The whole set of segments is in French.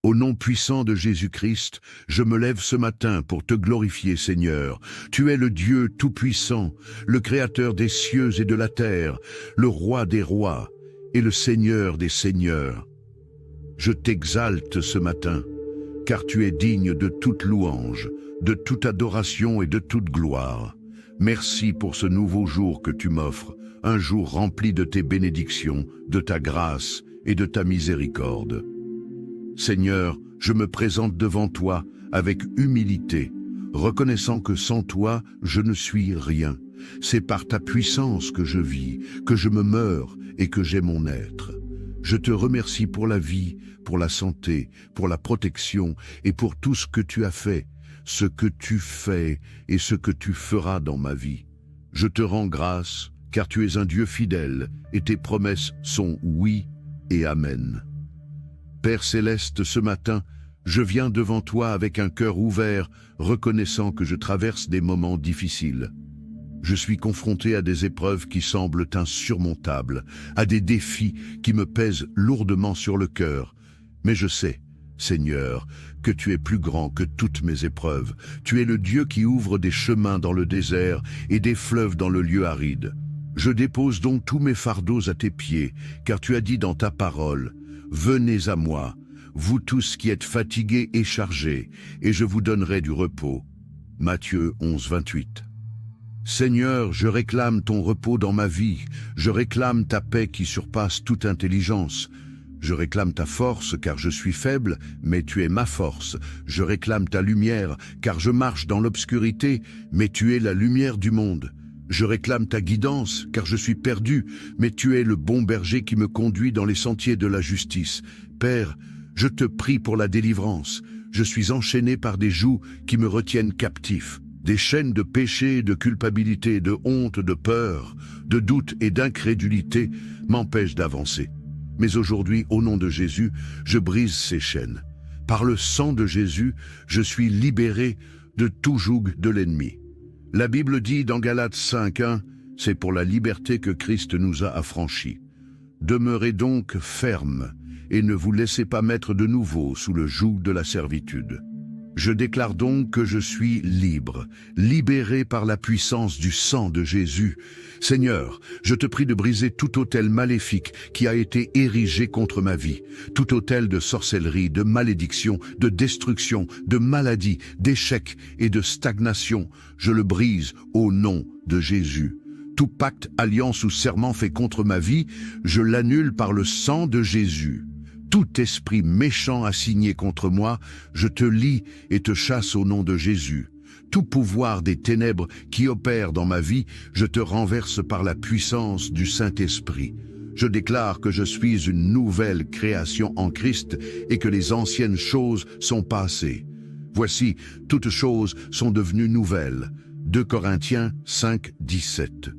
Au nom puissant de Jésus-Christ, je me lève ce matin pour te glorifier, Seigneur. Tu es le Dieu tout-puissant, le Créateur des cieux et de la terre, le Roi des rois et le Seigneur des seigneurs. Je t'exalte ce matin, car tu es digne de toute louange, de toute adoration et de toute gloire. Merci pour ce nouveau jour que tu m'offres, un jour rempli de tes bénédictions, de ta grâce et de ta miséricorde. Seigneur, je me présente devant toi avec humilité, reconnaissant que sans toi, je ne suis rien. C'est par ta puissance que je vis, que je me meurs et que j'ai mon être. Je te remercie pour la vie, pour la santé, pour la protection et pour tout ce que tu as fait, ce que tu fais et ce que tu feras dans ma vie. Je te rends grâce, car tu es un Dieu fidèle et tes promesses sont oui et amen. Père céleste, ce matin, je viens devant toi avec un cœur ouvert, reconnaissant que je traverse des moments difficiles. Je suis confronté à des épreuves qui semblent insurmontables, à des défis qui me pèsent lourdement sur le cœur. Mais je sais, Seigneur, que tu es plus grand que toutes mes épreuves. Tu es le Dieu qui ouvre des chemins dans le désert et des fleuves dans le lieu aride. Je dépose donc tous mes fardeaux à tes pieds, car tu as dit dans ta parole, « Venez à moi, vous tous qui êtes fatigués et chargés, et je vous donnerai du repos. » Matthieu 11, 28. Seigneur, je réclame ton repos dans ma vie, je réclame ta paix qui surpasse toute intelligence. Je réclame ta force, car je suis faible, mais tu es ma force. Je réclame ta lumière, car je marche dans l'obscurité, mais tu es la lumière du monde. Je réclame ta guidance, car je suis perdu, mais tu es le bon berger qui me conduit dans les sentiers de la justice. Père, je te prie pour la délivrance. Je suis enchaîné par des jougs qui me retiennent captif. Des chaînes de péché, de culpabilité, de honte, de peur, de doute et d'incrédulité m'empêchent d'avancer. Mais aujourd'hui, au nom de Jésus, je brise ces chaînes. Par le sang de Jésus, je suis libéré de tout joug de l'ennemi. La Bible dit dans Galates 5:1, c'est pour la liberté que Christ nous a affranchis. Demeurez donc fermes et ne vous laissez pas mettre de nouveau sous le joug de la servitude. Je déclare donc que je suis libre, libéré par la puissance du sang de Jésus. Seigneur, je te prie de briser tout autel maléfique qui a été érigé contre ma vie, tout autel de sorcellerie, de malédiction, de destruction, de maladie, d'échec et de stagnation. Je le brise au nom de Jésus. Tout pacte, alliance ou serment fait contre ma vie, je l'annule par le sang de Jésus. Tout esprit méchant assigné contre moi, je te lie et te chasse au nom de Jésus. Tout pouvoir des ténèbres qui opère dans ma vie, je te renverse par la puissance du Saint-Esprit. Je déclare que je suis une nouvelle création en Christ et que les anciennes choses sont passées. Voici, toutes choses sont devenues nouvelles. 2 Corinthiens 5, 17.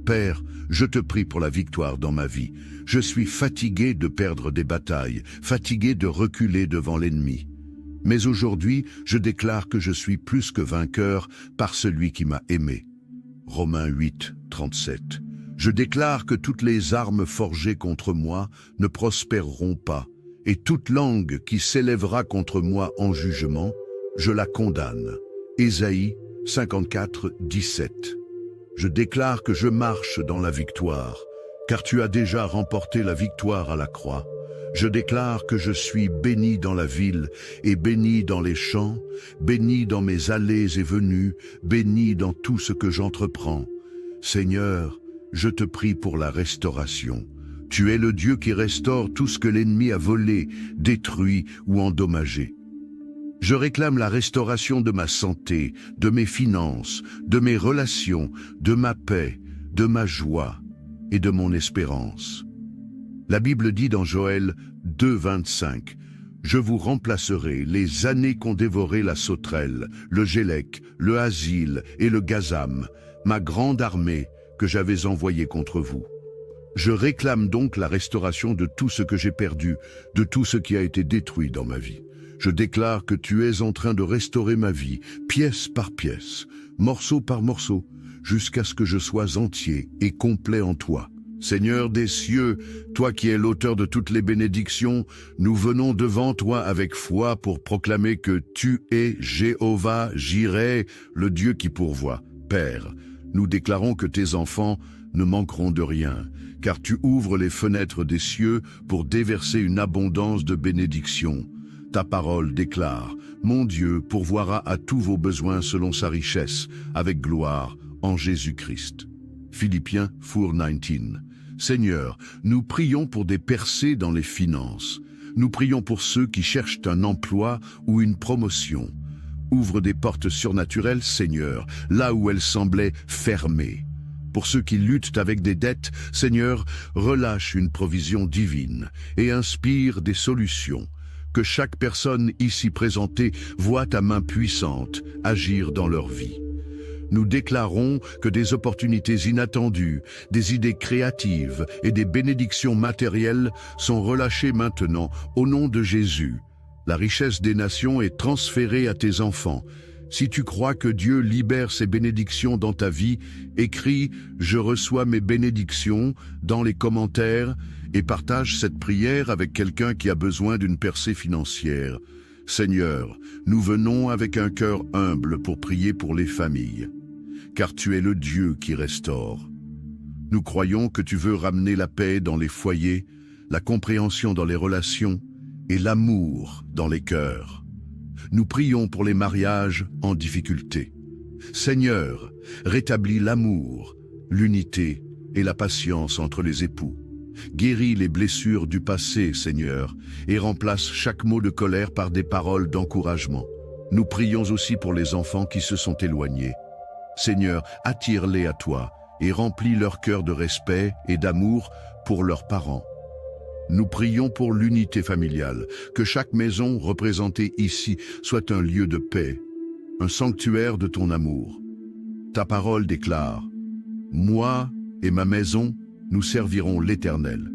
Père, je te prie pour la victoire dans ma vie. Je suis fatigué de perdre des batailles, fatigué de reculer devant l'ennemi. Mais aujourd'hui, je déclare que je suis plus que vainqueur par celui qui m'a aimé. Romains 8, 37. Je déclare que toutes les armes forgées contre moi ne prospéreront pas, et toute langue qui s'élèvera contre moi en jugement, je la condamne. Ésaïe 54, 17. Je déclare que je marche dans la victoire, car tu as déjà remporté la victoire à la croix. Je déclare que je suis béni dans la ville et béni dans les champs, béni dans mes allées et venues, béni dans tout ce que j'entreprends. Seigneur, je te prie pour la restauration. Tu es le Dieu qui restaure tout ce que l'ennemi a volé, détruit ou endommagé. Je réclame la restauration de ma santé, de mes finances, de mes relations, de ma paix, de ma joie et de mon espérance. La Bible dit dans Joël 2, 25, « Je vous remplacerai les années qu'ont dévoré la sauterelle, le gélec, le asile et le gazam, ma grande armée que j'avais envoyée contre vous. » Je réclame donc la restauration de tout ce que j'ai perdu, de tout ce qui a été détruit dans ma vie. Je déclare que tu es en train de restaurer ma vie, pièce par pièce, morceau par morceau, jusqu'à ce que je sois entier et complet en toi. Seigneur des cieux, toi qui es l'auteur de toutes les bénédictions, nous venons devant toi avec foi pour proclamer que tu es Jéhovah Jireh, le Dieu qui pourvoit. Père, nous déclarons que tes enfants ne manqueront de rien, car tu ouvres les fenêtres des cieux pour déverser une abondance de bénédictions. Ta parole déclare, mon Dieu pourvoira à tous vos besoins selon sa richesse, avec gloire, en Jésus-Christ. Philippiens 4:19. Seigneur, nous prions pour des percées dans les finances. Nous prions pour ceux qui cherchent un emploi ou une promotion. Ouvre des portes surnaturelles, Seigneur, là où elles semblaient fermées. Pour ceux qui luttent avec des dettes, Seigneur, relâche une provision divine et inspire des solutions. Que chaque personne ici présentée voit ta main puissante agir dans leur vie. Nous déclarons que des opportunités inattendues, des idées créatives et des bénédictions matérielles sont relâchées maintenant au nom de Jésus. La richesse des nations est transférée à tes enfants. Si tu crois que Dieu libère ses bénédictions dans ta vie, écris « Je reçois mes bénédictions » dans les commentaires et partage cette prière avec quelqu'un qui a besoin d'une percée financière. Seigneur, nous venons avec un cœur humble pour prier pour les familles, car tu es le Dieu qui restaure. Nous croyons que tu veux ramener la paix dans les foyers, la compréhension dans les relations et l'amour dans les cœurs. Nous prions pour les mariages en difficulté. Seigneur, rétablis l'amour, l'unité et la patience entre les époux. Guéris les blessures du passé, Seigneur, et remplace chaque mot de colère par des paroles d'encouragement. Nous prions aussi pour les enfants qui se sont éloignés. Seigneur, attire-les à toi et remplis leur cœur de respect et d'amour pour leurs parents. Nous prions pour l'unité familiale, que chaque maison représentée ici soit un lieu de paix, un sanctuaire de ton amour. Ta parole déclare « Moi et ma maison, nous servirons l'Éternel ».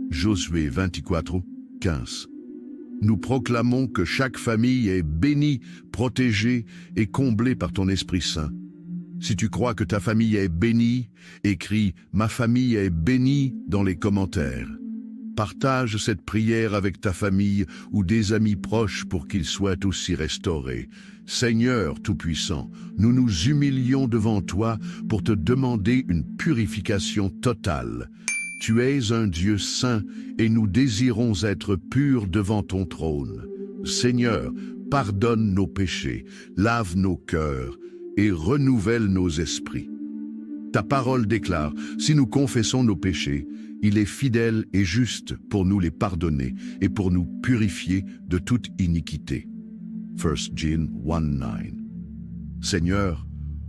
Josué 24:15. Nous proclamons que chaque famille est bénie, protégée et comblée par ton Esprit Saint. Si tu crois que ta famille est bénie, écris « Ma famille est bénie » dans les commentaires. Partage cette prière avec ta famille ou des amis proches pour qu'ils soient aussi restaurés. Seigneur Tout-Puissant, nous nous humilions devant toi pour te demander une purification totale. Tu es un Dieu saint et nous désirons être purs devant ton trône. Seigneur, pardonne nos péchés, lave nos cœurs et renouvelle nos esprits. Ta parole déclare, si nous confessons nos péchés, il est fidèle et juste pour nous les pardonner et pour nous purifier de toute iniquité. 1 John 1:9. Seigneur,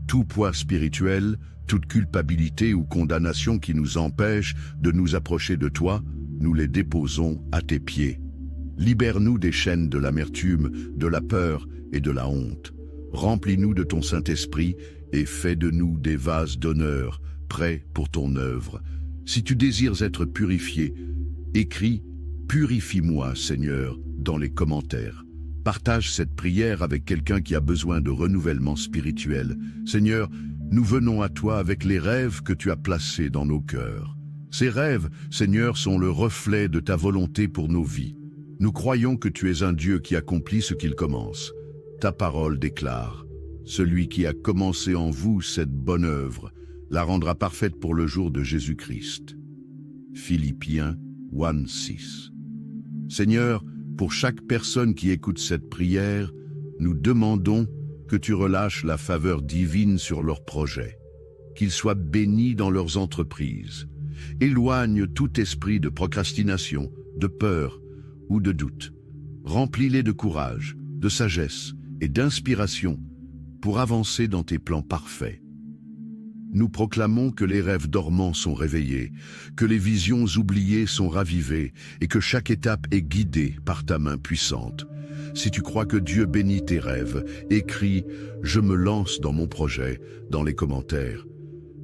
tout poids spirituel, toute culpabilité ou condamnation qui nous empêche de nous approcher de toi, nous les déposons à tes pieds. Libère-nous des chaînes de l'amertume, de la peur et de la honte. Remplis-nous de ton Saint-Esprit et fais de nous des vases d'honneur, prêts pour ton œuvre. Si tu désires être purifié, écris « Purifie-moi, Seigneur » dans les commentaires. Partage cette prière avec quelqu'un qui a besoin de renouvellement spirituel. Seigneur, nous venons à toi avec les rêves que tu as placés dans nos cœurs. Ces rêves, Seigneur, sont le reflet de ta volonté pour nos vies. Nous croyons que tu es un Dieu qui accomplit ce qu'il commence. Ta parole déclare « Celui qui a commencé en vous cette bonne œuvre la rendra parfaite pour le jour de Jésus-Christ. » Philippiens 1:6. Seigneur, pour chaque personne qui écoute cette prière, nous demandons que tu relâches la faveur divine sur leurs projets, qu'ils soient bénis dans leurs entreprises. Éloigne tout esprit de procrastination, de peur ou de doute. Remplis-les de courage, de sagesse et d'inspiration pour avancer dans tes plans parfaits. Nous proclamons que les rêves dormants sont réveillés, que les visions oubliées sont ravivées et que chaque étape est guidée par ta main puissante. Si tu crois que Dieu bénit tes rêves, écris « Je me lance dans mon projet » dans les commentaires.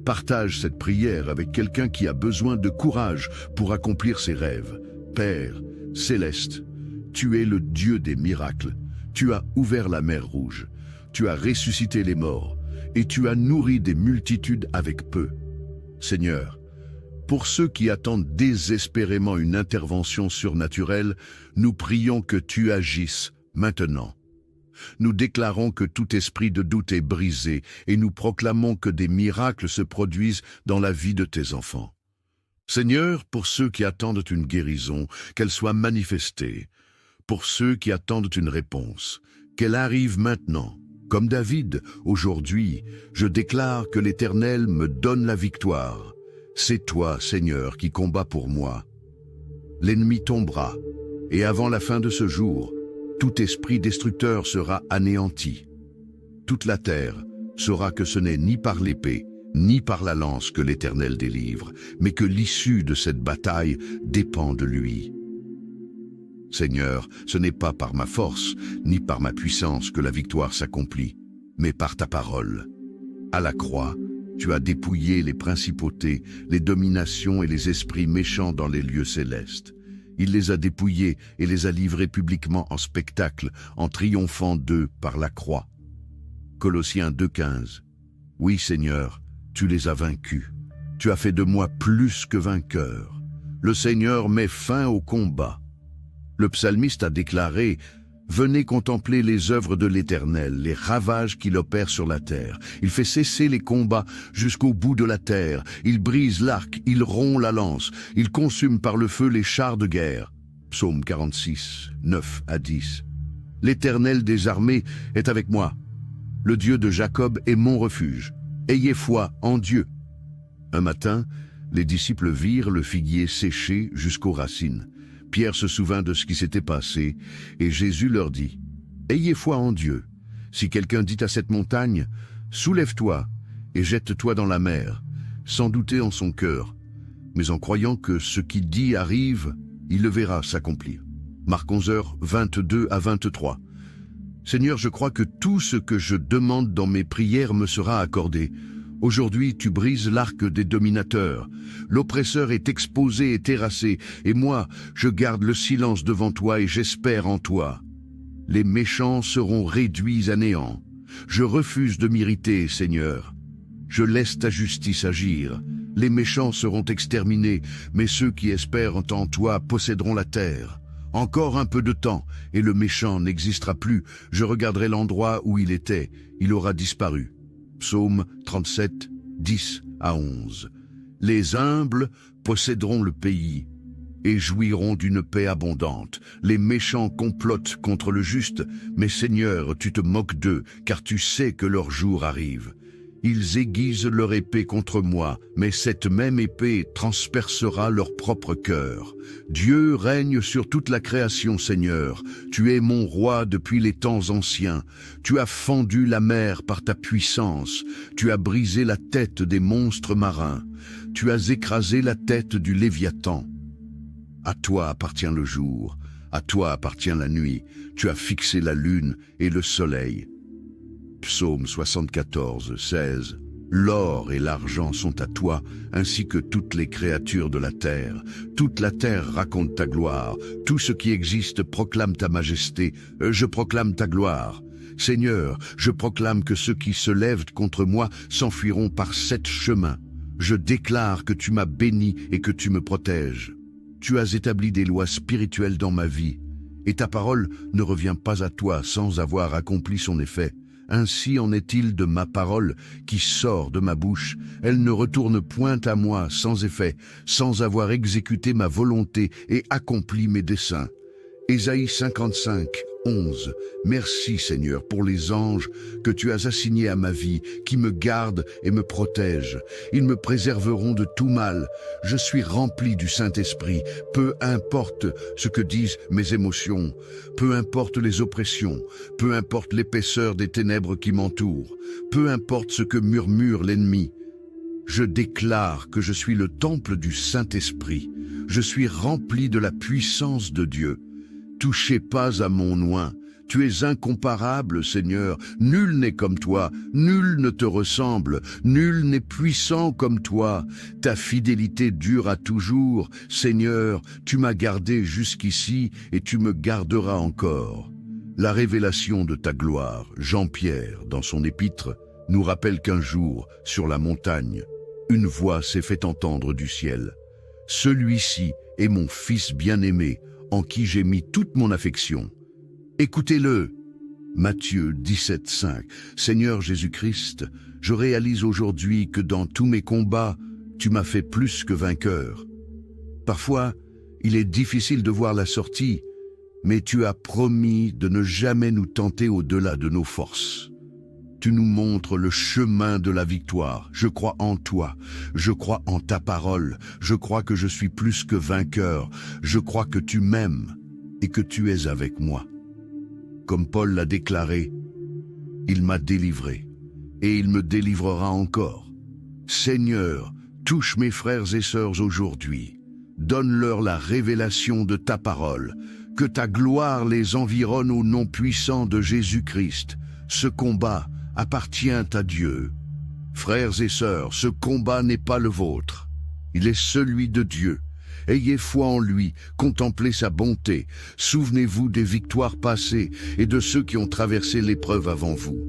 Partage cette prière avec quelqu'un qui a besoin de courage pour accomplir ses rêves. Père céleste, tu es le Dieu des miracles. Tu as ouvert la mer Rouge. Tu as ressuscité les morts et tu as nourri des multitudes avec peu. Seigneur, Pour ceux qui attendent désespérément une intervention surnaturelle, nous prions que tu agisses maintenant. Nous déclarons que tout esprit de doute est brisé et nous proclamons que des miracles se produisent dans la vie de tes enfants. Seigneur, pour ceux qui attendent une guérison, qu'elle soit manifestée. Pour ceux qui attendent une réponse, qu'elle arrive maintenant. Comme David, aujourd'hui, je déclare que l'Éternel me donne la victoire. C'est toi, Seigneur, qui combats pour moi. L'ennemi tombera, et avant la fin de ce jour, tout esprit destructeur sera anéanti. Toute la terre saura que ce n'est ni par l'épée, ni par la lance que l'Éternel délivre, mais que l'issue de cette bataille dépend de lui. Seigneur, ce n'est pas par ma force, ni par ma puissance que la victoire s'accomplit, mais par ta parole. À la croix, tu as dépouillé les principautés, les dominations et les esprits méchants dans les lieux célestes. Il les a dépouillés et les a livrés publiquement en spectacle, en triomphant d'eux par la croix. Colossiens 2,15. Oui, Seigneur, tu les as vaincus. Tu as fait de moi plus que vainqueur. Le Seigneur met fin au combat. Le psalmiste a déclaré « Venez contempler les œuvres de l'Éternel, les ravages qu'il opère sur la terre. Il fait cesser les combats jusqu'au bout de la terre. Il brise l'arc, il rompt la lance. Il consume par le feu les chars de guerre. » Psaume 46, 9 à 10. L'Éternel des armées est avec moi. Le Dieu de Jacob est mon refuge. Ayez foi en Dieu. Un matin, les disciples virent le figuier séché jusqu'aux racines. Pierre se souvint de ce qui s'était passé, et Jésus leur dit, « Ayez foi en Dieu. Si quelqu'un dit à cette montagne, « Soulève-toi et jette-toi dans la mer », sans douter en son cœur, mais en croyant que ce qu'il dit arrive, il le verra s'accomplir. » Marc 11h, 22 à 23. Seigneur, je crois que tout ce que je demande dans mes prières me sera accordé. Aujourd'hui, tu brises l'arc des dominateurs. L'oppresseur est exposé et terrassé, et moi, je garde le silence devant toi et j'espère en toi. Les méchants seront réduits à néant. Je refuse de m'irriter, Seigneur. Je laisse ta justice agir. Les méchants seront exterminés, mais ceux qui espèrent en toi posséderont la terre. Encore un peu de temps, et le méchant n'existera plus. Je regarderai l'endroit où il était. Il aura disparu. Psaume 37, 10 à 11. Les humbles posséderont le pays et jouiront d'une paix abondante. Les méchants complotent contre le juste, mais Seigneur, tu te moques d'eux, car tu sais que leur jour arrive. Ils aiguisent leur épée contre moi, mais cette même épée transpercera leur propre cœur. Dieu règne sur toute la création, Seigneur. Tu es mon roi depuis les temps anciens. Tu as fendu la mer par ta puissance. Tu as brisé la tête des monstres marins. Tu as écrasé la tête du Léviathan. À toi appartient le jour, à toi appartient la nuit. Tu as fixé la lune et le soleil. Psaume 74, 16. L'or et l'argent sont à toi, ainsi que toutes les créatures de la terre. Toute la terre raconte ta gloire. Tout ce qui existe proclame ta majesté. Je proclame ta gloire. Seigneur, je proclame que ceux qui se lèvent contre moi s'enfuiront par 7 chemins. Je déclare que tu m'as béni et que tu me protèges. Tu as établi des lois spirituelles dans ma vie, et ta parole ne revient pas à toi sans avoir accompli son effet. Ainsi en est-il de ma parole qui sort de ma bouche. Elle ne retourne point à moi sans effet, sans avoir exécuté ma volonté et accompli mes desseins. Ésaïe 55, 11. Merci Seigneur pour les anges que tu as assignés à ma vie, qui me gardent et me protègent. Ils me préserveront de tout mal. Je suis rempli du Saint-Esprit. Peu importe ce que disent mes émotions, peu importe les oppressions, peu importe l'épaisseur des ténèbres qui m'entourent, peu importe ce que murmure l'ennemi. Je déclare que je suis le temple du Saint-Esprit. Je suis rempli de la puissance de Dieu. Touchez pas à mon oint. Tu es incomparable, Seigneur. Nul n'est comme toi, nul ne te ressemble, nul n'est puissant comme toi. Ta fidélité dure à toujours. Seigneur, tu m'as gardé jusqu'ici et tu me garderas encore. La révélation de ta gloire, Jean-Pierre, dans son épître, nous rappelle qu'un jour, sur la montagne, une voix s'est fait entendre du ciel. Celui-ci est mon Fils bien-aimé, en qui j'ai mis toute mon affection. Écoutez-le. Matthieu 17,5. Seigneur Jésus-Christ, je réalise aujourd'hui que dans tous mes combats, tu m'as fait plus que vainqueur. Parfois, il est difficile de voir la sortie, mais tu as promis de ne jamais nous tenter au-delà de nos forces. Tu nous montres le chemin de la victoire. Je crois en toi, je crois en ta parole, je crois que je suis plus que vainqueur, je crois que tu m'aimes et que tu es avec moi. Comme Paul l'a déclaré, il m'a délivré et il me délivrera encore. Seigneur, touche mes frères et sœurs aujourd'hui. Donne-leur la révélation de ta parole. Que ta gloire les environne au nom puissant de Jésus-Christ. Ce combat appartient à Dieu. Frères et sœurs, ce combat n'est pas le vôtre. Il est celui de Dieu. Ayez foi en lui, contemplez sa bonté. Souvenez-vous des victoires passées et de ceux qui ont traversé l'épreuve avant vous.